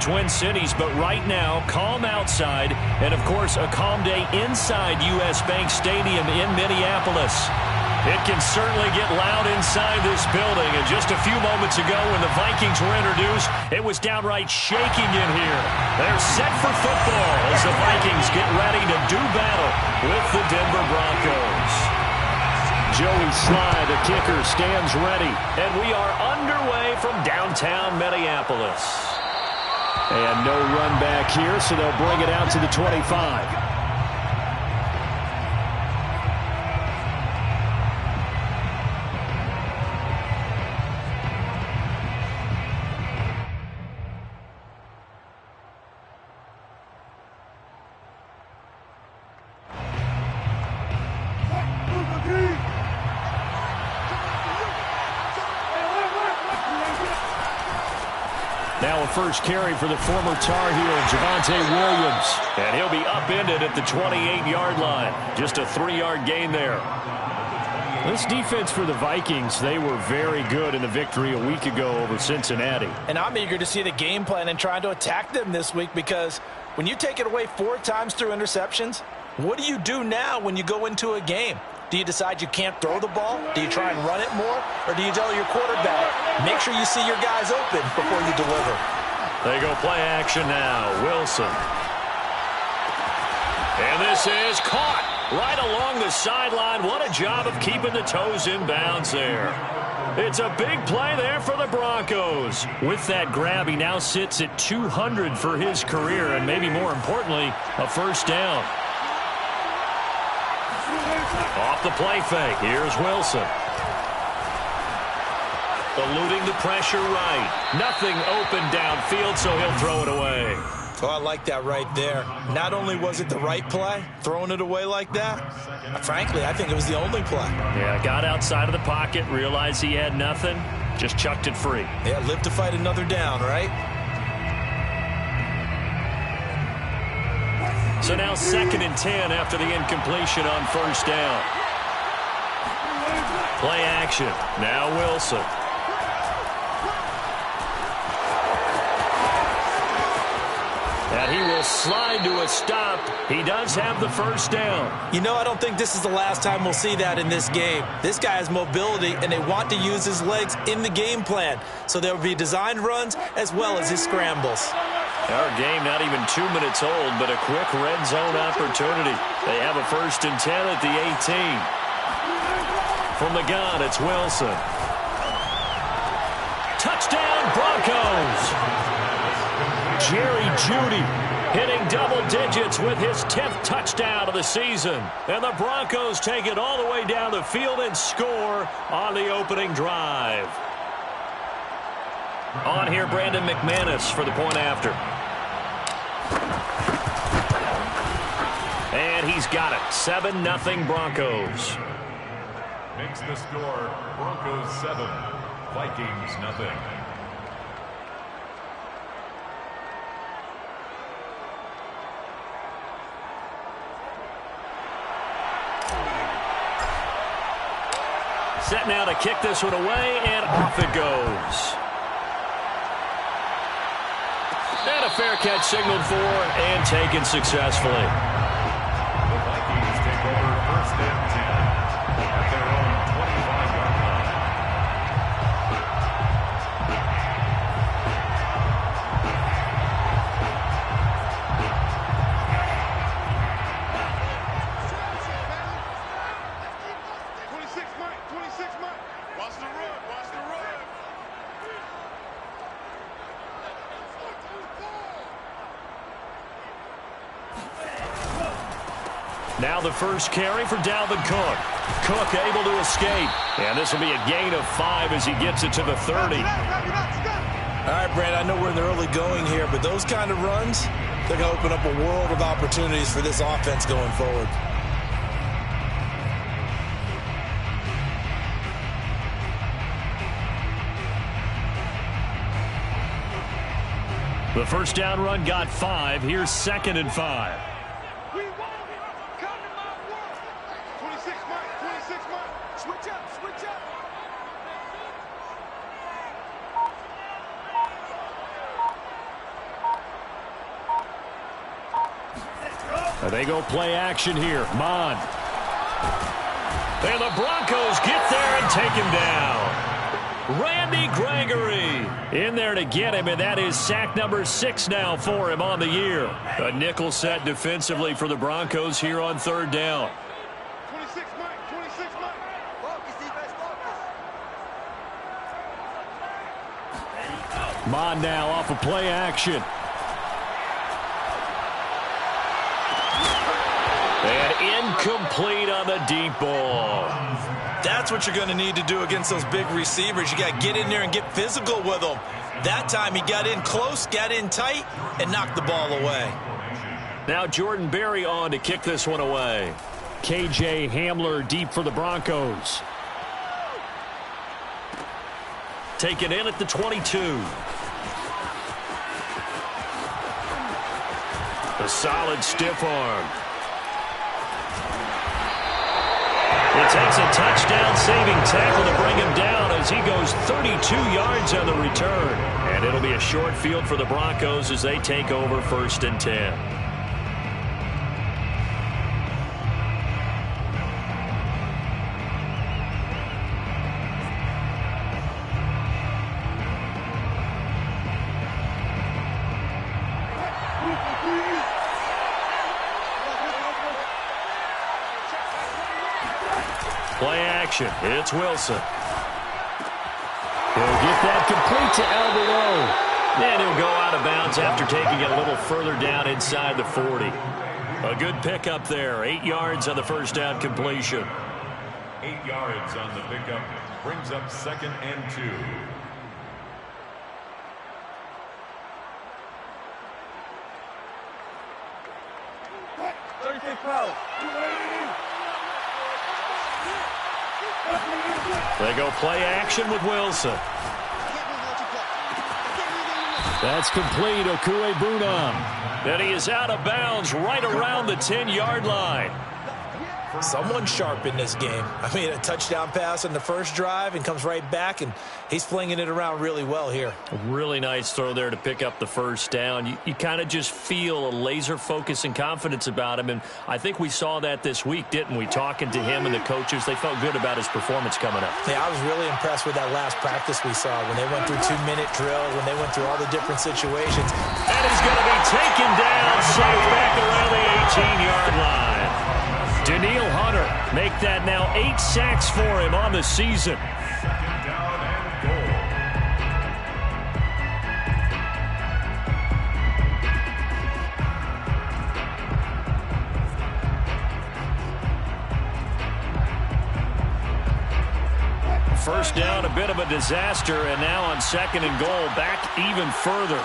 Twin Cities, but right now, calm outside, and of course, a calm day inside U.S. Bank Stadium in Minneapolis. It can certainly get loud inside this building, and just a few moments ago when the Vikings were introduced, it was downright shaking in here. They're set for football as the Vikings get ready to do battle with the Denver Broncos. Joey Sly, the kicker, stands ready, and we are underway from downtown Minneapolis. And no run back here, so they'll bring it out to the 25. Now a first carry for the former Tar Heel, Javonte Williams. And he'll be upended at the 28-yard line. Just a 3-yard gain there. This defense for the Vikings, they were very good in the victory a week ago over Cincinnati. And I'm eager to see the game plan and trying to attack them this week, because when you take it away 4 times through interceptions, what do you do now when you go into a game? Do you decide you can't throw the ball? Do you try and run it more? Or do you tell your quarterback, make sure you see your guys open before you deliver? They go play action now. Wilson. And this is caught right along the sideline. What a job of keeping the toes in bounds there. It's a big play there for the Broncos. With that grab, he now sits at 200 for his career, and maybe more importantly, a first down. Off the play fake. Here's Wilson. Eluding the pressure right. Nothing open downfield, so he'll throw it away. Oh, I like that right there. Not only was it the right play, throwing it away like that, frankly, I think it was the only play. Yeah, got outside of the pocket, realized he had nothing, just chucked it free. Yeah, live to fight another down, right? So now 2nd and 10 after the incompletion on first down. Play action. Now Wilson. And he will slide to a stop. He does have the first down. You know, I don't think this is the last time we'll see that in this game. This guy has mobility, and they want to use his legs in the game plan. So there will be designed runs as well as his scrambles. Our game not even 2 minutes old, but a quick red zone opportunity. They have a 1st and 10 at the 18. From the gun, it's Wilson. Touchdown, Broncos! Jerry Jeudy hitting double digits with his 10th touchdown of the season. And the Broncos take it all the way down the field and score on the opening drive. On here, Brandon McManus for the point after. And he's got it. 7-0 Broncos. Makes the score Broncos 7, Vikings 0. Set now to kick this one away, and off it goes. And a fair catch signaled for and taken successfully. The Vikings take over 1st and 10 at their own 25-yard line. Watch the run, watch the run. Now the first carry for Dalvin Cook. Cook able to escape. And this will be a gain of 5 as he gets it to the 30. All right, Brad, I know we're in the early going here, but those kind of runs, they're going to open up a world of opportunities for this offense going forward. The first down run got 5. Here's 2nd and 5. They go play action here. Mon. And the Broncos get there and take him down. Randy Gregory in there to get him, and that is sack number 6 now for him on the year. A nickel set defensively for the Broncos here on 3rd down. 26 Mike, 26 Mike. Focus, defense, focus. Mon now off of play action. And incomplete on the deep ball. That's what you're going to need to do against those big receivers. You got to get in there and get physical with them. That time he got in close, got in tight, and knocked the ball away. Now Jordan Berry on to kick this one away. KJ Hamler deep for the Broncos. Taken in at the 22. A solid stiff arm. It takes a touchdown-saving tackle to bring him down as he goes 32 yards on the return. And it'll be a short field for the Broncos as they take over 1st and 10. Play action. It's Wilson. He'll get that complete to Albert O. And he'll go out of bounds after taking it a little further down inside the 40. A good pickup there. 8 yards on the first down completion. 8 yards on the pickup. Brings up 2nd and 2. They go play action with Wilson. That's complete. Okuegbunam. And he is out of bounds right around the 10-yard line. Someone sharp in this game. I mean, a touchdown pass on the first drive and comes right back, and he's flinging it around really well here. A really nice throw there to pick up the first down. You kind of just feel a laser focus and confidence about him, and I think we saw that this week, didn't we? Talking to him and the coaches, they felt good about his performance coming up. Yeah, I was really impressed with that last practice we saw when they went through 2-minute drills, when they went through all the different situations. And he's going to be taken down, safe back around the 18-yard line. Danielle Hunter make that now 8 sacks for him on the season. 2nd down and goal. First down, a bit of a disaster, and now on 2nd and goal, back even further.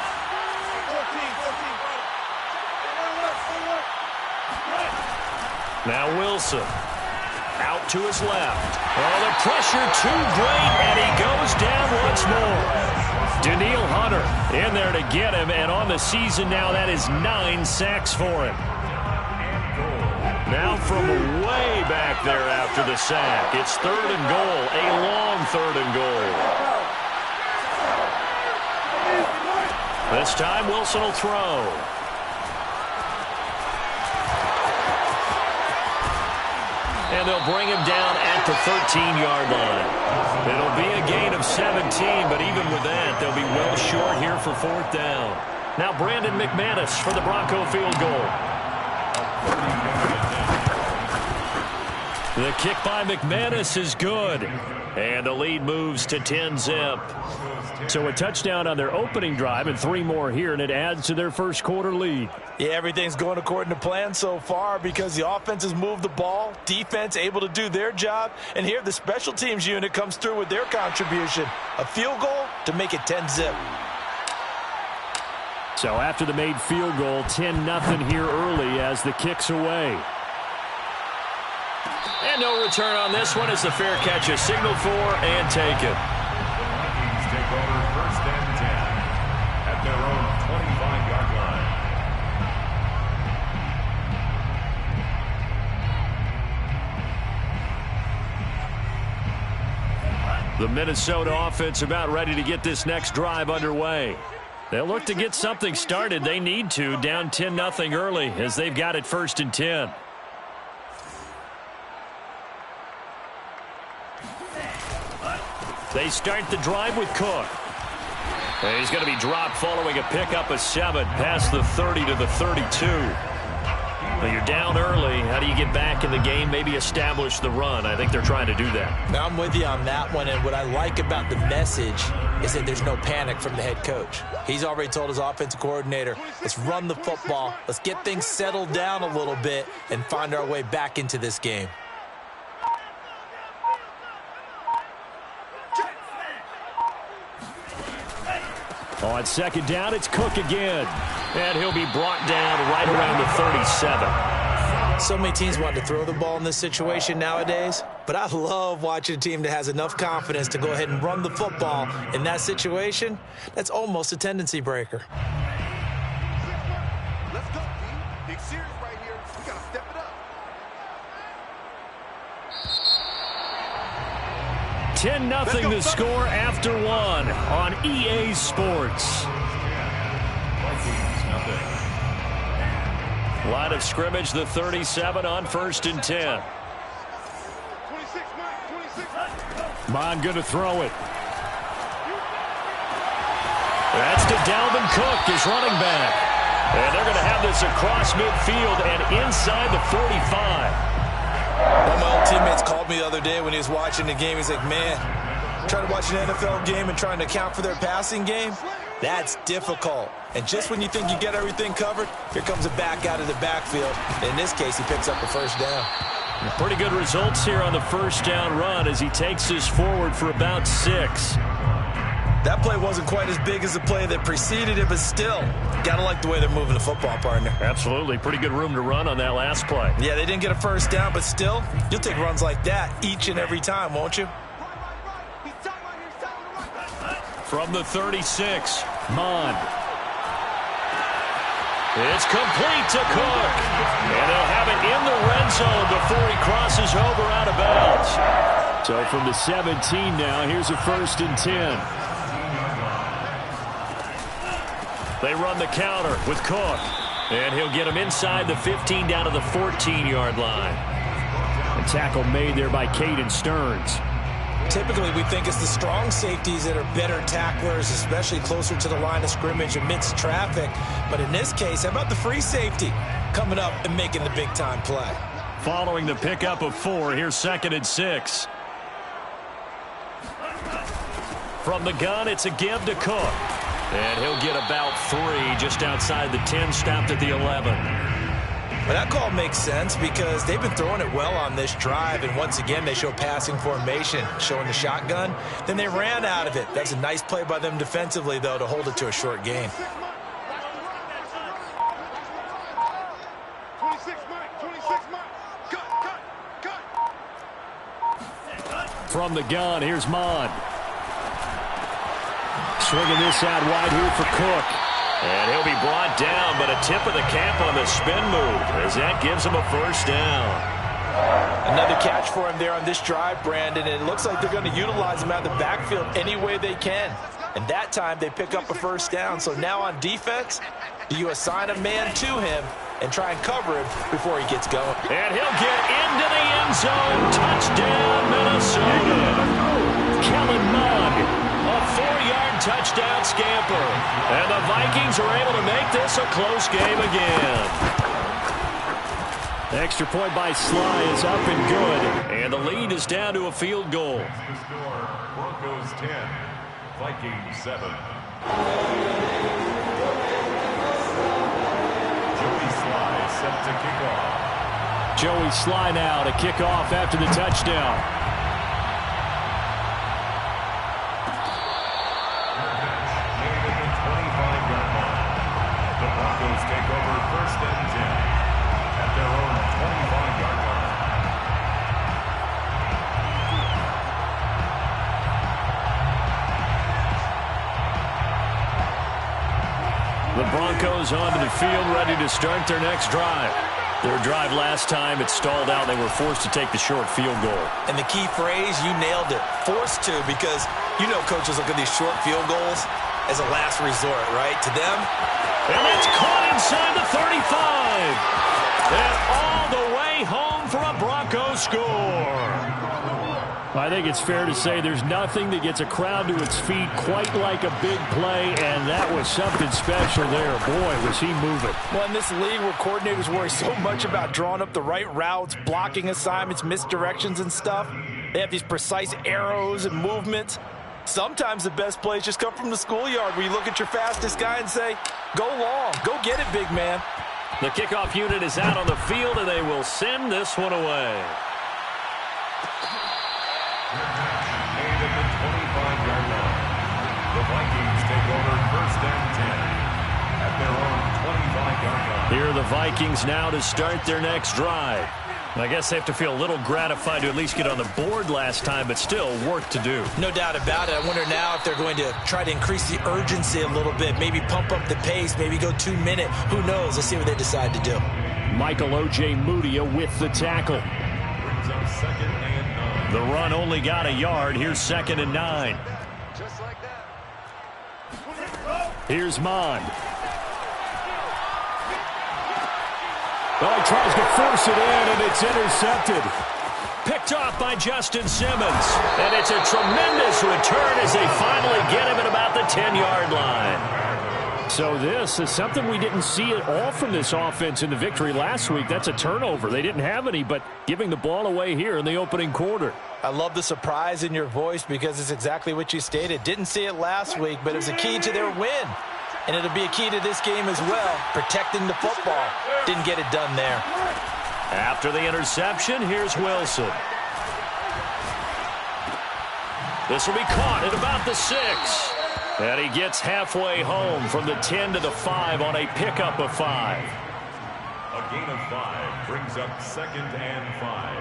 Now Wilson, out to his left. Oh, the pressure too great, and he goes down once more. Danielle Hunter in there to get him, and on the season now, that is 9 sacks for him. Now from way back there after the sack, it's 3rd and goal, a long 3rd and goal. This time Wilson will throw. And they'll bring him down at the 13-yard line. It'll be a gain of 17, but even with that, they'll be well short here for 4th down. Now Brandon McManus for the Bronco field goal. The kick by McManus is good. And the lead moves to 10-zip. So a touchdown on their opening drive and 3 more here, and it adds to their first quarter lead. Yeah, everything's going according to plan so far because the offense has moved the ball, defense able to do their job, and here the special teams unit comes through with their contribution. A field goal to make it 10-zip. So after the made field goal, 10-0 here early as the kick's away. And no return on this one as the fair catch is signaled for and taken. Vikings take over 1st and 10 at their own 25-yard line. The Minnesota offense about ready to get this next drive underway. They'll look to get something started. They need to, down 10-0 early as they've got it 1st and 10. They start the drive with Cook. And he's going to be dropped following a pickup of 7 past the 30 to the 32. But you're down early. How do you get back in the game, maybe establish the run? I think they're trying to do that. Now, I'm with you on that one, and what I like about the message is that there's no panic from the head coach. He's already told his offensive coordinator, let's run the football, let's get things settled down a little bit and find our way back into this game. On 2nd down, it's Cook again. And he'll be brought down right around the 37. So many teams want to throw the ball in this situation nowadays, but I love watching a team that has enough confidence to go ahead and run the football in that situation. That's almost a tendency breaker. Let's go, team. Big series right here. We got to step it up. 10-0 the score after 1 on EA Sports. Line of scrimmage, the 37 on 1st and 10. 26, Mike, 26. Mon going to throw it. That's to Dalvin Cook, his running back. And they're going to have this across midfield and inside the 45. One of my old teammates called me the other day when he was watching the game. He's like, man, trying to watch an NFL game and trying to account for their passing game, that's difficult. And just when you think you get everything covered, here comes a back out of the backfield. In this case, he picks up a 1st down. Pretty good results here on the 1st down run as he takes this forward for about 6. That play wasn't quite as big as the play that preceded it, but still, got to like the way they're moving the football, partner. Absolutely. Pretty good room to run on that last play. Yeah, they didn't get a 1st down, but still, you'll take runs like that each and every time, won't you? From the 36, Mon. It's complete to Cook. And they'll have it in the red zone before he crosses over out of bounds. So from the 17 now, here's a 1st and 10. They run the counter with Cook. And he'll get him inside the 15 down to the 14-yard line. A tackle made there by Caden Stearns. Typically, we think it's the strong safeties that are better tacklers, especially closer to the line of scrimmage amidst traffic. But in this case, how about the free safety coming up and making the big-time play? Following the pickup of 4, here's 2nd and 6. From the gun, it's a give to Cook. And he'll get about 3 just outside the 10, stopped at the 11. Well, that call makes sense because they've been throwing it well on this drive, and once again they show passing formation, showing the shotgun. Then they ran out of it. That's a nice play by them defensively, though, to hold it to a short gain. 26, Mike, 26, Mike. Cut. From the gun, here's Mon. Swinging this out wide here for Cook. And he'll be brought down, but a tip of the cap on the spin move as that gives him a 1st down. Another catch for him there on this drive, Brandon, and it looks like they're going to utilize him out of the backfield any way they can. And that time they pick up a 1st down. So now on defense, do you assign a man to him and try and cover him before he gets going? And he'll get into the end zone. Touchdown, Minnesota. Kellen Mond. A 4-yard touchdown scamper. And the Vikings are able to make this a close game again. The extra point by Sly is up and good. And the lead is down to a field goal. The score, Broncos 10, Vikings 7. Joey Sly set to kick off. Joey Sly now to kick off after the touchdown. Take over 1st and 10 at their own 25-yard line. The Broncos onto the field, ready to start their next drive. Their drive last time, it stalled out. They were forced to take the short field goal. And the key phrase, you nailed it, forced to, because you know coaches look at these short field goals, as a last resort, right? To them. And it's caught inside the 35. And all the way home for a Broncos score. I think it's fair to say there's nothing that gets a crowd to its feet quite like a big play, and that was something special there. Boy, was he moving. Well, in this league where coordinators worry so much about drawing up the right routes, blocking assignments, misdirections and stuff, they have these precise arrows and movements. Sometimes the best plays just come from the schoolyard where you look at your fastest guy and say, go long, go get it, big man. The kickoff unit is out on the field, and they will send this one away. Made at the 25-yard line. The Vikings take over 1st and 10 at their own 25-yard line. Here are the Vikings now to start their next drive. I guess they have to feel a little gratified to at least get on the board last time, but still work to do. No doubt about it. I wonder now if they're going to try to increase the urgency a little bit, maybe pump up the pace, maybe go 2 minute. Who knows? Let's see what they decide to do. Michael O.J. Mudia with the tackle. Brings up 2nd and 9. The run only got a yard. Here's 2nd and 9. Just like that. Here's Mond. Well, he tries to force it in, and it's intercepted. Picked off by Justin Simmons. And it's a tremendous return as they finally get him at about the 10-yard line. So this is something we didn't see at all from this offense in the victory last week. That's a turnover. They didn't have any, but giving the ball away here in the opening quarter. I love the surprise in your voice because it's exactly what you stated. Didn't see it last week, but it was a key to their win. And it'll be a key to this game as well, protecting the football. Didn't get it done there. After the interception, here's Wilson. This will be caught at about the 6. And he gets halfway home from the 10 to the 5 on a pickup of 5. A gain of 5 brings up 2nd and 5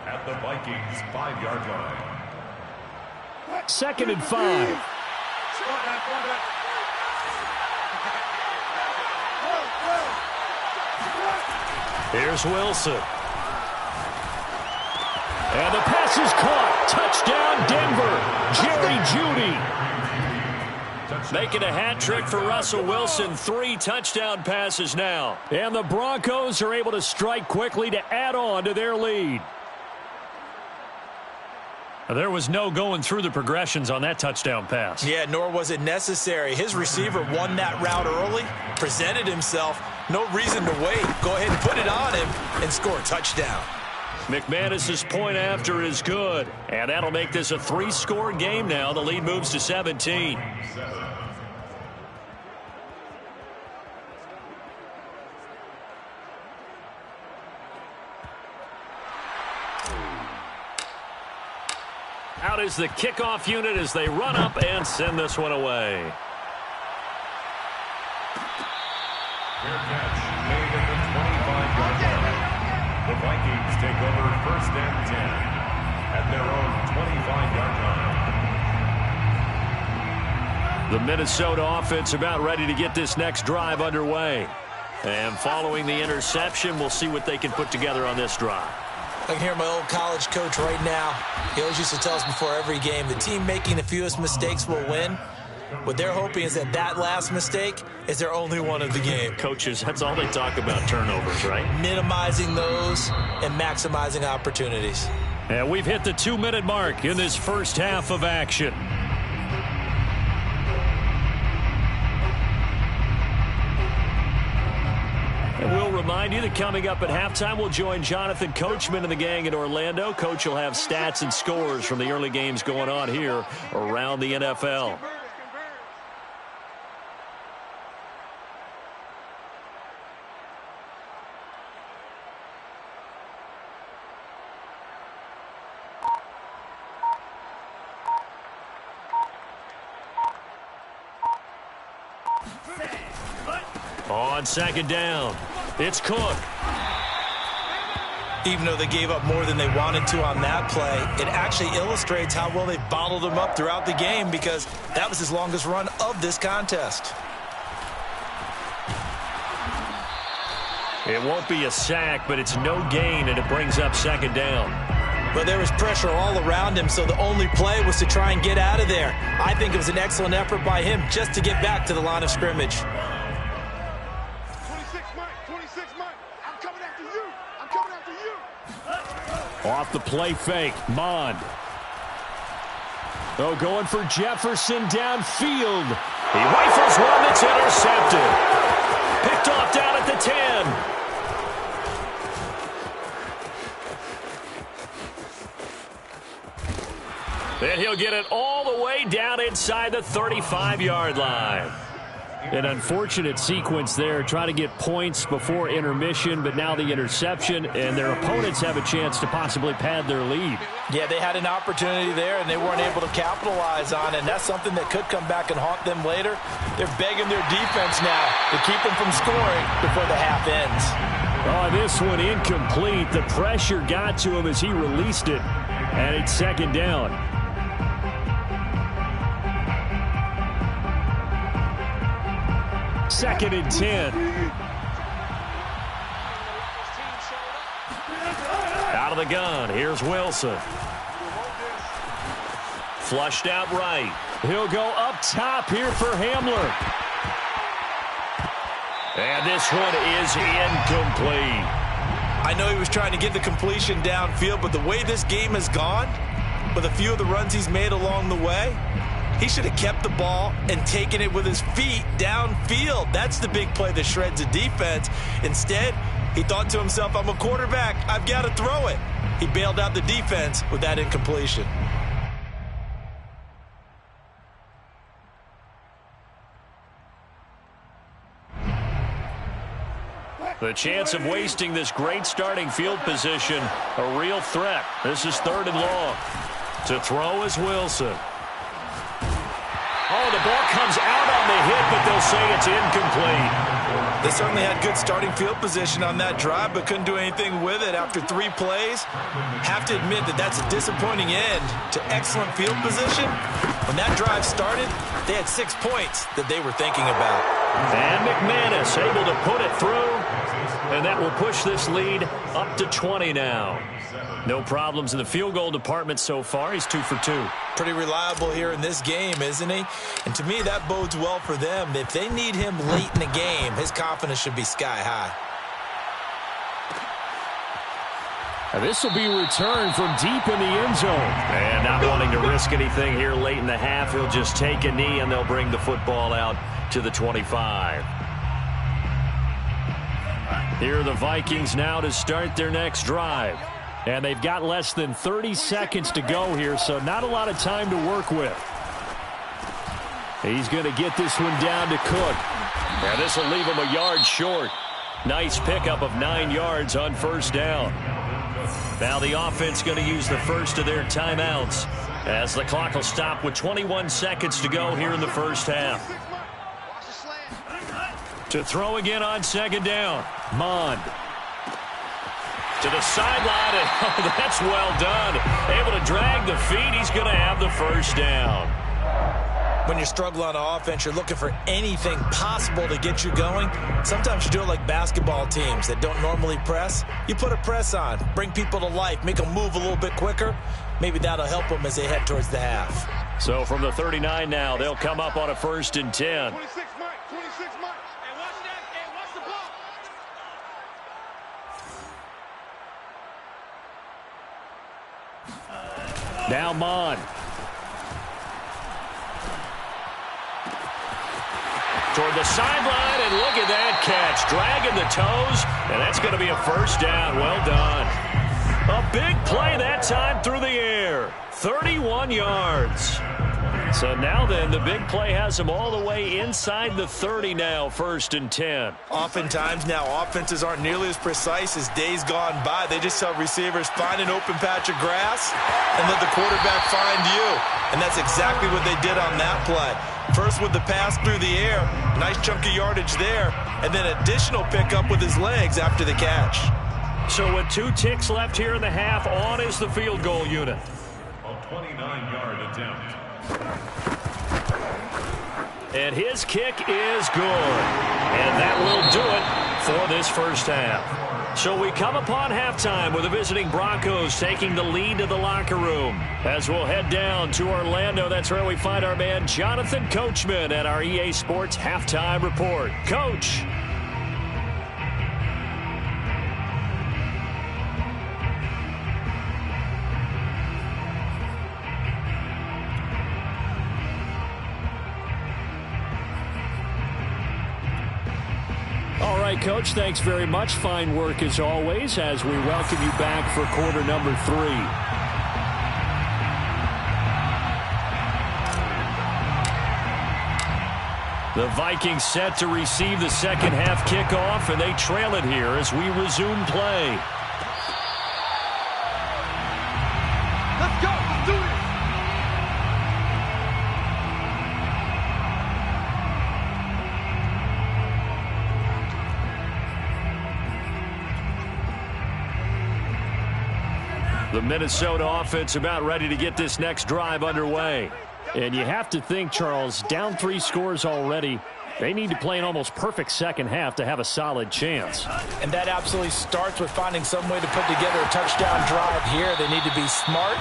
at the Vikings 5-yard line. 2nd and 5. Here's Wilson. And the pass is caught. Touchdown, Denver. Jerry Jeudy making a hat trick for Russell Wilson. 3 touchdown passes now. And the Broncos are able to strike quickly to add on to their lead. There was no going through the progressions on that touchdown pass. Yeah, nor was it necessary. His receiver won that route early, presented himself. No reason to wait. Go ahead and put it on him and score a touchdown. McManus's point after is good. And that'll make this a 3-score game now. The lead moves to 17. Out is the kickoff unit as they run up and send this one away. Fair catch made at the 25-yard line. The Vikings take over 1st and 10 at their own 25-yard line. The Minnesota offense about ready to get this next drive underway. And following the interception, we'll see what they can put together on this drive. I can hear my old college coach right now. He always used to tell us before every game, the team making the fewest mistakes will win. What they're hoping is that last mistake is their only one of the game. Coaches, that's all they talk about, turnovers, right? Minimizing those and maximizing opportunities. And we've hit the 2-minute mark in this first half of action. And we'll remind you that coming up at halftime, we'll join Jonathan Coachman and the gang in Orlando. Coach will have stats and scores from the early games going on here around the NFL. On 2nd down, it's Cook. Even though they gave up more than they wanted to on that play, it actually illustrates how well they bottled them up throughout the game because that was his longest run of this contest. It won't be a sack, but it's no gain, and it brings up 2nd down. But there was pressure all around him, so the only play was to try and get out of there. I think it was an excellent effort by him just to get back to the line of scrimmage. 26 Mike, 26 Mike. I'm coming after you. I'm coming after you. Off the play fake, Mond. Oh, going for Jefferson downfield. He rifles one that's intercepted. Picked off down at the 10. And he'll get it all the way down inside the 35-yard line. An unfortunate sequence there, trying to get points before intermission, but now the interception, and their opponents have a chance to possibly pad their lead. Yeah, they had an opportunity there, and they weren't able to capitalize on it, and that's something that could come back and haunt them later. They're begging their defense now to keep them from scoring before the half ends. Oh, this one incomplete. The pressure got to him as he released it, and it's second down. Second and 10. Out of the gun. Here's Wilson. Flushed out right. He'll go up top here for Hamler. And this one is incomplete. I know he was trying to get the completion downfield, but the way this game has gone, with a few of the runs he's made along the way, he should have kept the ball and taken it with his feet downfield. That's the big play that shreds a defense. Instead, he thought to himself, I'm a quarterback. I've got to throw it. He bailed out the defense with that incompletion. The chance of wasting this great starting field position, a real threat. This is third and long. To throw is Wilson. Oh, the ball comes out on the hit, but they'll say it's incomplete. They certainly had good starting field position on that drive, but couldn't do anything with it after 3 plays. Have to admit that that's a disappointing end to excellent field position. When that drive started, they had 6 points that they were thinking about. And McManus able to put it through, and that will push this lead up to 20 now. No problems in the field goal department so far. He's 2 for 2. Pretty reliable here in this game, isn't he? And to me, that bodes well for them. If they need him late in the game, his confidence should be sky high. And this will be returned from deep in the end zone. And not wanting to risk anything here late in the half, he'll just take a knee, and they'll bring the football out to the 25. Here are the Vikings now to start their next drive. And they've got less than 30 seconds to go here, so not a lot of time to work with. He's going to get this one down to Cook. And this will leave him a yard short. Nice pickup of 9 yards on first down. Now the offense going to use the first of their timeouts as the clock will stop with 21 seconds to go here in the first half. To throw again on second down, Mond. To the sideline, and oh, that's well done. Able to drag the feet. He's going to have the first down. When you're struggling on offense, you're looking for anything possible to get you going. Sometimes you do it like basketball teams that don't normally press. You put a press on, bring people to life, make them move a little bit quicker. Maybe that'll help them as they head towards the half. So from the 39 now, they'll come up on a 1st and 10. 26 Mike, 26 Mike. Hey, watch that. Hey, watch the ball. Now Mond. Toward the sideline, and look at that catch. Dragging the toes, and that's going to be a first down. Well done. A big play that time through the air. 31 yards. So now then, the big play has them all the way inside the 30 now, 1st and 10. Oftentimes now, offenses aren't nearly as precise as days gone by. They just tell receivers, find an open patch of grass and let the quarterback find you. And that's exactly what they did on that play. First with the pass through the air, nice chunk of yardage there, and then additional pickup with his legs after the catch. So with 2 ticks left here in the half, on is the field goal unit. A 29-yard attempt. And his kick is good. And that will do it for this first half. So we come upon halftime with the visiting Broncos taking the lead to the locker room. As we'll head down to Orlando, that's where we find our man Jonathan Coachman at our EA Sports Halftime Report. Coach. All right, Coach, thanks very much. Fine work as always as we welcome you back for quarter number 3. The Vikings set to receive the second half kickoff, and they trail it here as we resume play. Let's go. Let's do this. The Minnesota offense about ready to get this next drive underway. And you have to think, Charles, down 3 scores already. They need to play an almost perfect second half to have a solid chance. And that absolutely starts with finding some way to put together a touchdown drive here. They need to be smart,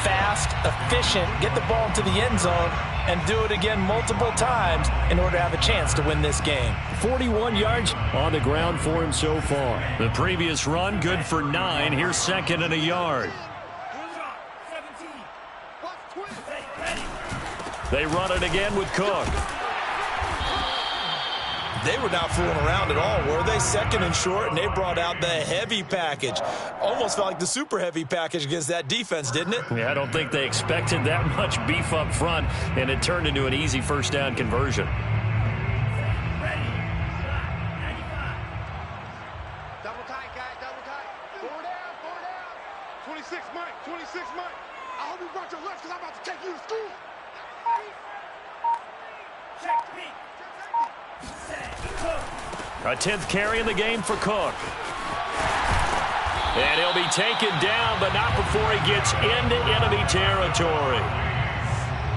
fast, efficient, get the ball into the end zone, and do it again multiple times in order to have a chance to win this game. 41 yards on the ground for him so far. The previous run, good for 9. Here's second and a yard. They run it again with Cook. They were not fooling around at all, were they? Second and short, and they brought out the heavy package. Almost felt like the super heavy package against that defense, didn't it? Yeah, I don't think they expected that much beef up front, and it turned into an easy first down conversion. Double tight, guys. Double tight. 4 down. 4 down. 26, Mike. 26, Mike. I hope you brought your lunch because I'm about to take you to school. A 10th carry in the game for Cook. And he'll be taken down, but not before he gets into enemy territory.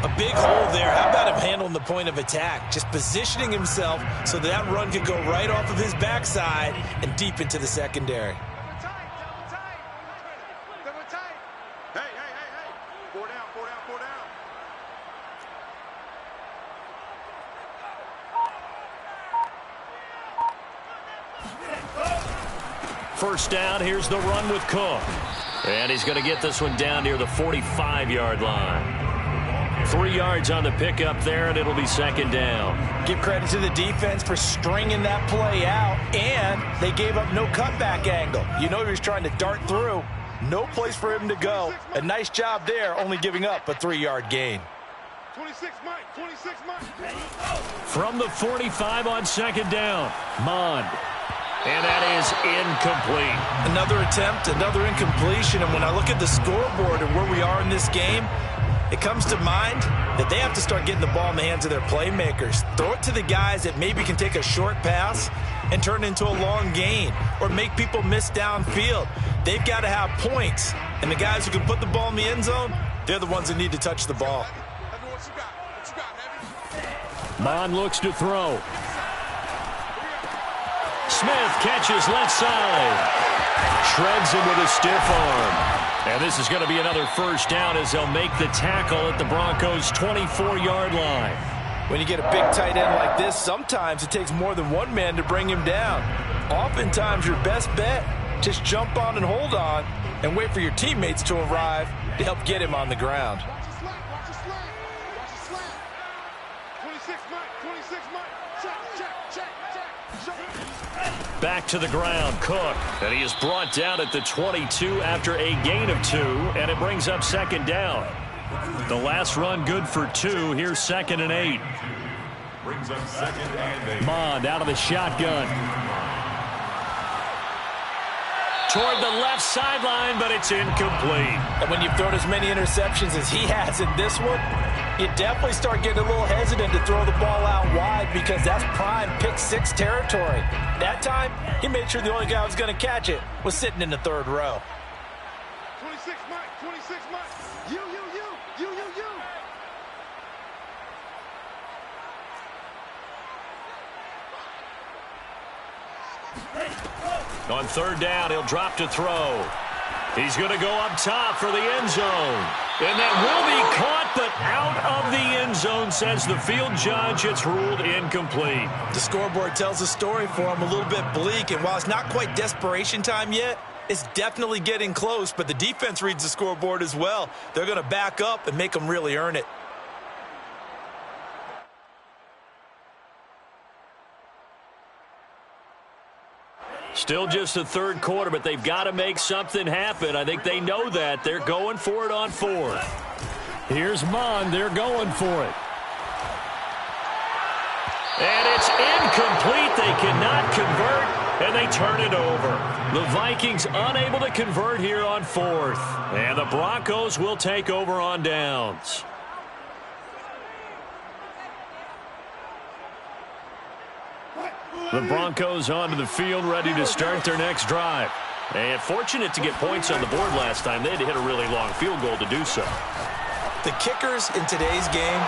A big hole there. How about him handling the point of attack? Just positioning himself so that run could go right off of his backside and deep into the secondary. Double tight. Double tight. Double tight. Hey, hey, hey, hey. 4 down. 4 down. 4 down. First down, here's the run with Cook. And he's going to get this one down near the 45-yard line. 3 yards on the pickup there, and it'll be second down. Give credit to the defense for stringing that play out, and they gave up no cutback angle. You know he was trying to dart through. No place for him to go. A nice job there, only giving up a 3-yard gain. 26, Mike. 26, Mike. From the 45 on second down, Mond. And that is incomplete. Another attempt, another incompletion, and when I look at the scoreboard and where we are in this game, it comes to mind that they have to start getting the ball in the hands of their playmakers. Throw it to the guys that maybe can take a short pass and turn it into a long gain or make people miss downfield. They've got to have points, and the guys who can put the ball in the end zone, they're the ones that need to touch the ball. Mond looks to throw. Smith catches left side. Shreds him with a stiff arm. And this is going to be another first down as they'll make the tackle at the Broncos' 24-yard line. When you get a big tight end like this, sometimes it takes more than one man to bring him down. Oftentimes, your best bet, just jump on and hold on and wait for your teammates to arrive to help get him on the ground. Watch the slant. Watch the slant. Watch the slant. 26, Mike. 26, Mike. Check, check, check, check. Back to the ground, Cook. And he is brought down at the 22 after a gain of 2, and it brings up second down. The last run good for 2. Here's second and 8. Brings up second and 8. Mond out of the shotgun. Toward the left sideline, but it's incomplete. And when you've thrown as many interceptions as he has in this one, you definitely start getting a little hesitant to throw the ball out wide because that's prime pick-6 territory. That time, he made sure the only guy who was going to catch it was sitting in the third row. 26, Mike. 26, Mike. You. On third down, he'll drop to throw. He's going to go up top for the end zone. And that will be caught, but out of the end zone, says the field judge. It's ruled incomplete. The scoreboard tells a story for him, a little bit bleak, and while it's not quite desperation time yet, it's definitely getting close, but the defense reads the scoreboard as well. They're going to back up and make them really earn it. Still just the third quarter, but they've got to make something happen. I think they know that. They're going for it on fourth. Here's Mond. They're going for it. And it's incomplete. They cannot convert, and they turn it over. The Vikings unable to convert here on fourth. And the Broncos will take over on downs. The Broncos onto the field, ready to start their next drive. And fortunate to get points on the board last time. They had to hit a really long field goal to do so. The kickers in today's game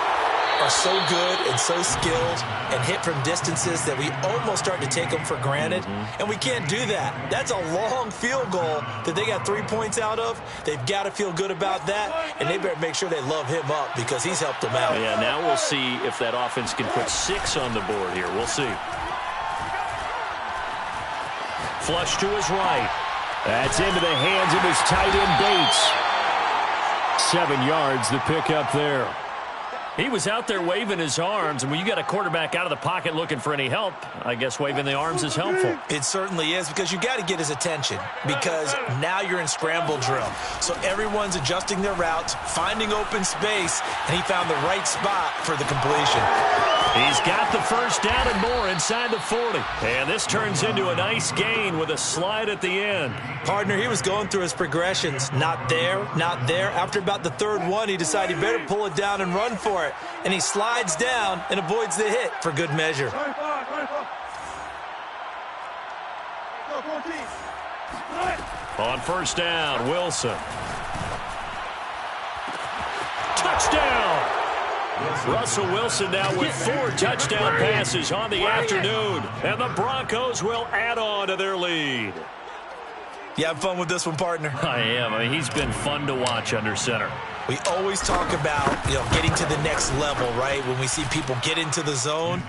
are so good and so skilled and hit from distances that we almost start to take them for granted. And we can't do that. That's a long field goal that they got 3 points out of. They've got to feel good about that, and they better make sure they love him up because he's helped them out. Yeah, now we'll see if that offense can put 6 on the board here. We'll see. Flush to his right. That's into the hands of his tight end, Bates. 7 yards, the pickup there. He was out there waving his arms, and when you got a quarterback out of the pocket looking for any help, I guess waving the arms is helpful. It certainly is, because you got to get his attention, because now you're in scramble drill. So everyone's adjusting their routes, finding open space, and he found the right spot for the completion. He's got the first down and more inside the 40. And this turns into a nice gain with a slide at the end. Partner, he was going through his progressions. Not there, not there. After about the third one, he decided he better pull it down and run for it. And he slides down and avoids the hit for good measure. On first down, Wilson. Touchdown! Russell Wilson now with 4 touchdown passes on the afternoon. And the Broncos will add on to their lead. You have fun with this one, partner? I am. I mean, he's been fun to watch under center. We always talk about, getting to the next level, right? When we see people get into the zone,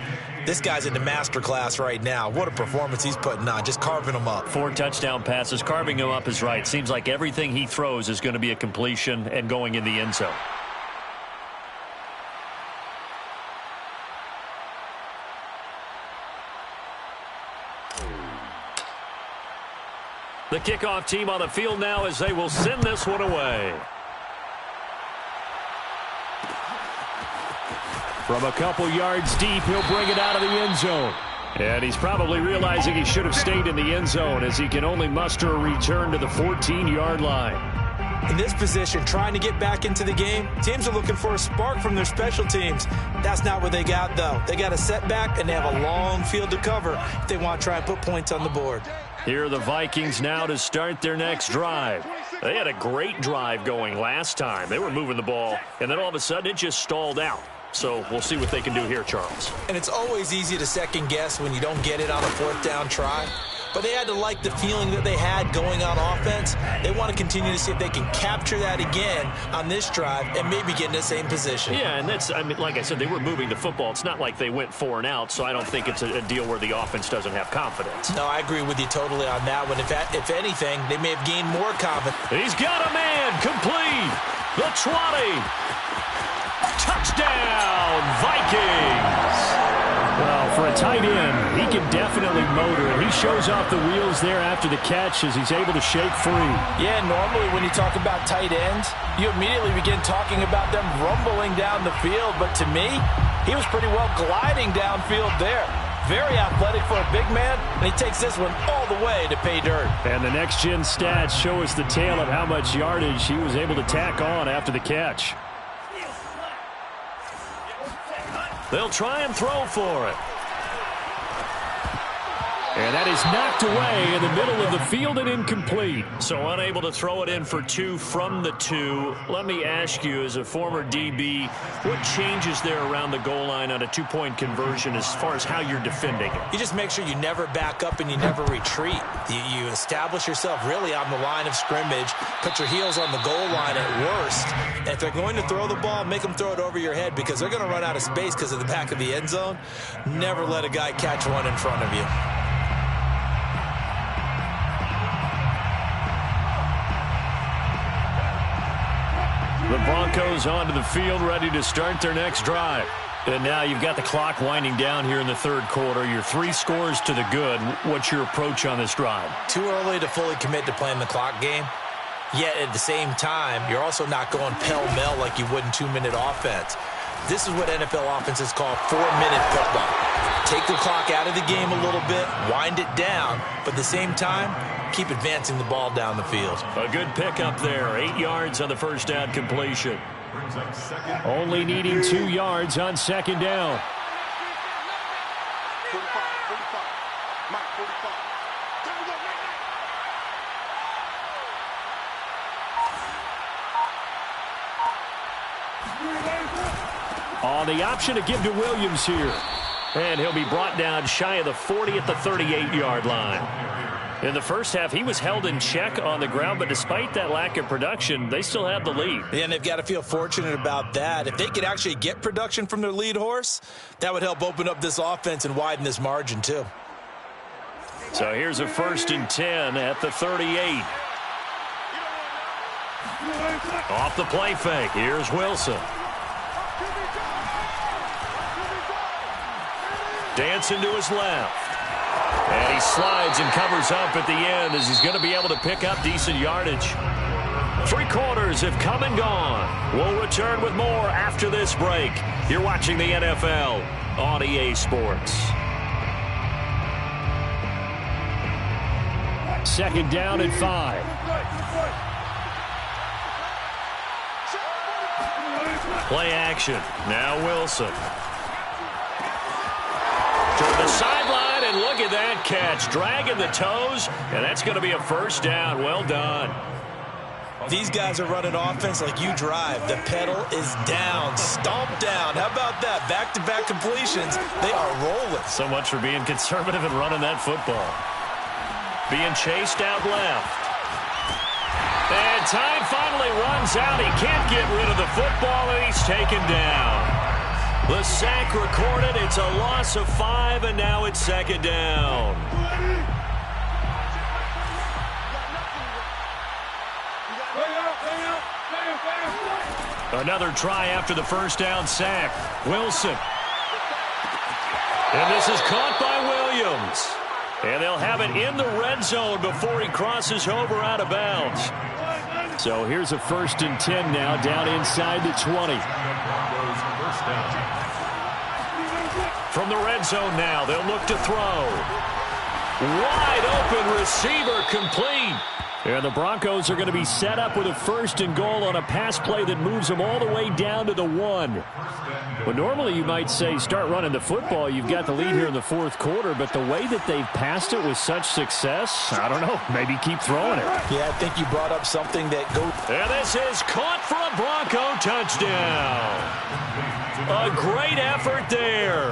this guy's in the master class right now. What a performance he's putting on, just carving them up. 4 touchdown passes, carving him up is right. Seems like everything he throws is going to be a completion and going in the end zone. The kickoff team on the field now as they will send this one away. From a couple yards deep, he'll bring it out of the end zone. And he's probably realizing he should have stayed in the end zone as he can only muster a return to the 14-yard line. In this position, trying to get back into the game, teams are looking for a spark from their special teams. That's not what they got, though. They got a setback, and they have a long field to cover if they want to try and put points on the board. Here are the Vikings now to start their next drive. They had a great drive going last time. They were moving the ball, and then all of a sudden it just stalled out. So we'll see what they can do here, Charles. And it's always easy to second guess when you don't get it on a 4th down try. But they had to like the feeling that they had going on offense. They want to continue to see if they can capture that again on this drive and maybe get in the same position. Yeah, and that's, I mean, like I said, they were moving the football. It's not like they went 4 and out, so I don't think it's a deal where the offense doesn't have confidence. No, I agree with you totally on that one. If anything, they may have gained more confidence. He's got a man complete. The 20. Touchdown, Vikings. Well, for a tight end, he can definitely motor, and he shows off the wheels there after the catch as he's able to shake free. Yeah, normally when you talk about tight ends, you immediately begin talking about them rumbling down the field. But to me, he was pretty well gliding downfield there. Very athletic for a big man, and he takes this one all the way to pay dirt. And the next-gen stats show us the tale of how much yardage he was able to tack on after the catch. They'll try and throw for it. And that is knocked away in the middle of the field and incomplete. So unable to throw it in for 2 from the 2. Let me ask you, as a former DB, what changes there around the goal line on a 2-point conversion as far as how you're defending it? You just make sure you never back up and you never retreat. You establish yourself really on the line of scrimmage, put your heels on the goal line at worst. And if they're going to throw the ball, make them throw it over your head because they're going to run out of space because of the back of the end zone. Never let a guy catch one in front of you. The Broncos onto the field, ready to start their next drive. And now you've got the clock winding down here in the third quarter. You're 3 scores to the good. What's your approach on this drive? Too early to fully commit to playing the clock game. Yet at the same time, you're also not going pell-mell like you would in 2-minute offense. This is what NFL offenses call 4-minute football. Take the clock out of the game a little bit, wind it down, but at the same time, keep advancing the ball down the field. A good pickup there. 8 yards on the first down completion. Only needing 2 yards on second down. 45. Mike, 45. Time to go, Mike. On the option to give to Williams here. And he'll be brought down shy of the 40 at the 38-yard line. In the first half, he was held in check on the ground, but despite that lack of production, they still have the lead. And they've got to feel fortunate about that. If they could actually get production from their lead horse, that would help open up this offense and widen this margin too. So here's a 1st and 10 at the 38. Off the play fake. Here's Wilson. Dancing to his left. And he slides and covers up at the end as he's going to be able to pick up decent yardage. 3 quarters have come and gone. We'll return with more after this break. You're watching the NFL on EA Sports. Second down and 5. Play action. Now Wilson. To the sideline, and look at that catch. Dragging the toes, and that's going to be a first down. Well done. These guys are running offense like you drive. The pedal is down, stomped down. How about that? Back-to-back completions. They are rolling. So much for being conservative and running that football. Being chased out left. And time finally runs out. He can't get rid of the football, and he's taken down. The sack recorded. It's a loss of 5, and now it's second down. Another try after the first down sack. Wilson. And this is caught by Williams. And they'll have it in the red zone before he crosses over out of bounds. So here's a 1st and 10 now down inside the 20. From the red zone now, they'll look to throw. Wide open receiver complete. And the Broncos are going to be set up with a 1st and goal on a pass play that moves them all the way down to the 1. Well, normally you might say start running the football. You've got the lead here in the 4th quarter, but the way that they've passed it with such success, I don't know, maybe keep throwing it. Yeah, I think you brought up something that goes. And this is caught for a Bronco touchdown. A great effort there.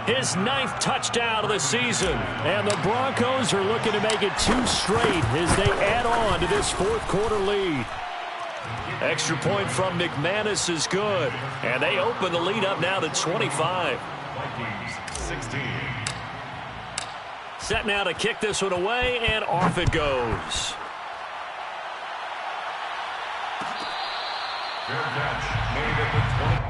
His 9th touchdown of the season. And the Broncos are looking to make it 2 straight as they add on to this 4th quarter lead. Extra point from McManus is good. And they open the lead up now to 25. 16. Set now to kick this one away, and off it goes. Fair catch made at the 20.